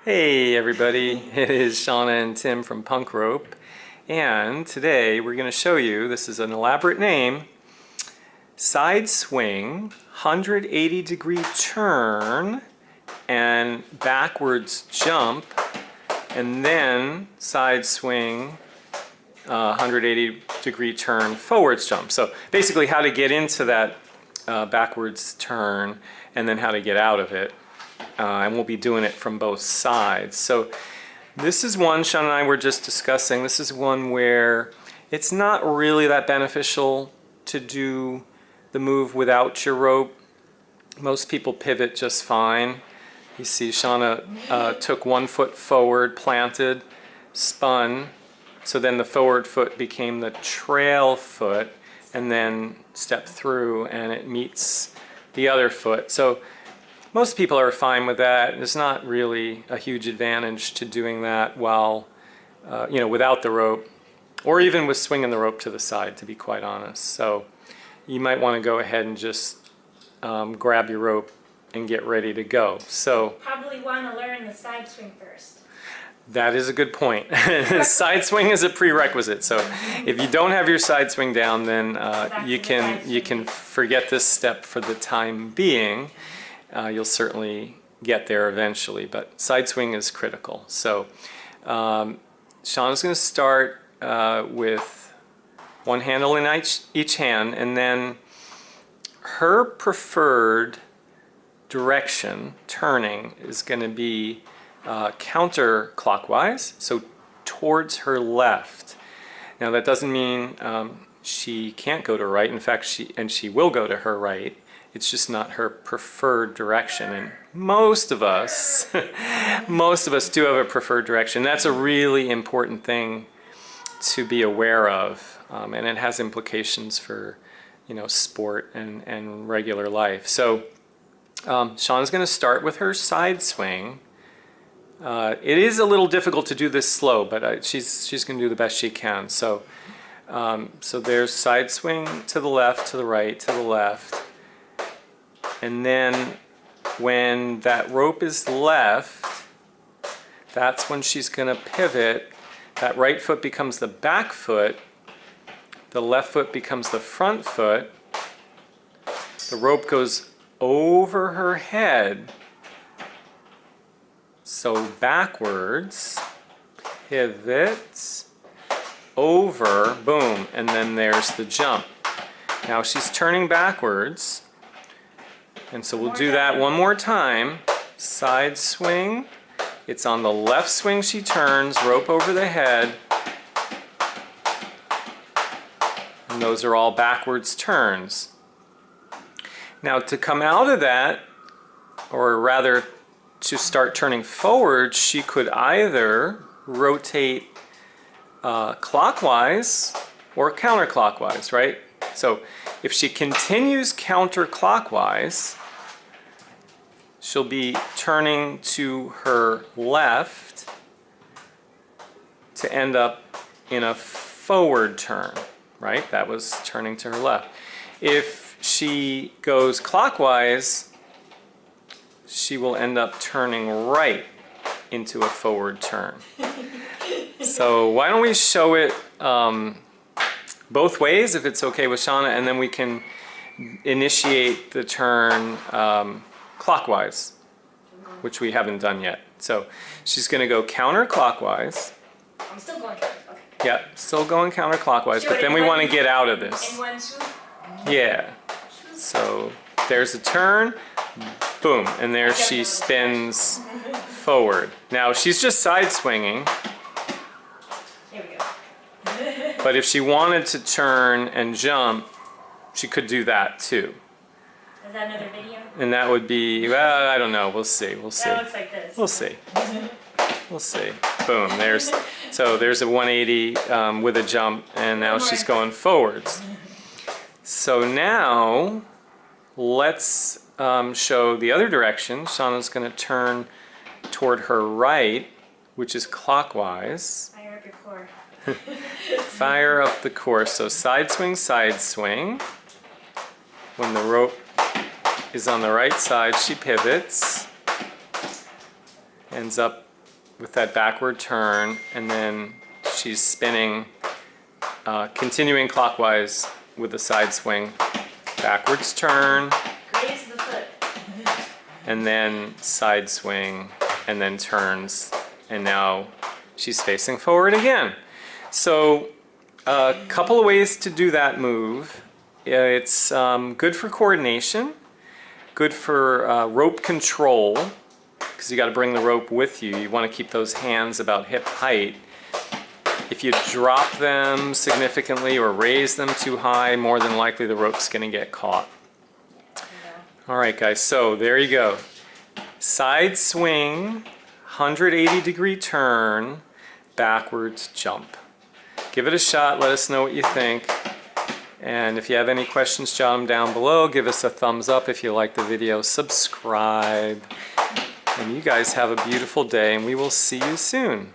Hey everybody, it is Shana and Tim from Punk Rope, and today we're going to show you, this is an elaborate name, side swing, 180 degree turn, and backwards jump, and then side swing, 180 degree turn, forwards jump. So basically how to get into that backwards turn and then how to get out of it. And we'll be doing it from both sides. So this is one Shana and I were just discussing. This is one where it's not really that beneficial to do the move without your rope. Most people pivot just fine. You see Shana took one foot forward, planted, spun, so then the forward foot became the trail foot, and then stepped through and it meets the other foot. So most people are fine with that. There's not really a huge advantage to doing that while, without the rope, or even with swinging the rope to the side, to be quite honest. So you might want to go ahead and just grab your rope and get ready to go. So probably want to learn the side swing first. That is a good point. Side swing is a prerequisite. So if you don't have your side swing down, then you can forget this step for the time being. You'll certainly get there eventually, but side swing is critical. So Shana's going to start with one handle in each hand, and then her preferred direction, turning, is going to be counterclockwise, so towards her left. Now that doesn't mean she can't go to right. In fact, she will go to her right. It's just not her preferred direction, and most of us do have a preferred direction. That's a really important thing to be aware of, and it has implications for, sport and regular life. So Shana's going to start with her side swing. It is a little difficult to do this slow, but she's going to do the best she can. So there's side swing to the left, to the right, to the left. And then when that rope is left, that's when she's going to pivot. That right foot becomes the back foot. The left foot becomes the front foot. The rope goes over her head. So backwards, pivots, over, boom, and then there's the jump. Now she's turning backwards. And so we'll do that one more time. Side swing. It's on the left swing she turns, rope over the head. And those are all backwards turns. Now to come out of that, or rather to start turning forward, she could either rotate clockwise or counterclockwise, right? So if she continues counterclockwise, she'll be turning to her left to end up in a forward turn, right? That was turning to her left. If she goes clockwise, she will end up turning right into a forward turn. So why don't we show it both ways, if it's okay with Shana, and then we can initiate the turn clockwise, which we haven't done yet. So she's going to go counterclockwise. I'm still going counterclockwise. Okay. Yep, still going counterclockwise, but then we want to get out of this. In one swoop? Yeah. So there's a turn, boom, and there she spins forward. Now she's just side swinging. Here we go. But if she wanted to turn and jump, she could do that too. Is that another video? And that would be, well, I don't know. We'll see. We'll see. That looks like this. We'll see. We'll see. Boom. There's a 180 with a jump, and now she's going forwards. So now let's show the other direction. Shana's going to turn toward her right, which is clockwise. Fire up your core. Fire up the core. So side swing, side swing. When the rope is on the right side, she pivots, ends up with that backward turn, and then she's spinning, continuing clockwise with the side swing. Backwards turn, Graze the foot. and then side swing, and then turns, and now she's facing forward again. So a couple of ways to do that move. It's good for coordination, good for rope control, because you got to bring the rope with you. You want to keep those hands about hip height. If you drop them significantly or raise them too high, more than likely the rope's going to get caught. All right, guys, so there you go. Side swing, 180-degree turn, backwards jump. Give it a shot. Let us know what you think. And if you have any questions, jot them down below. Give us a thumbs up if you like the video. Subscribe. And you guys have a beautiful day, and we will see you soon.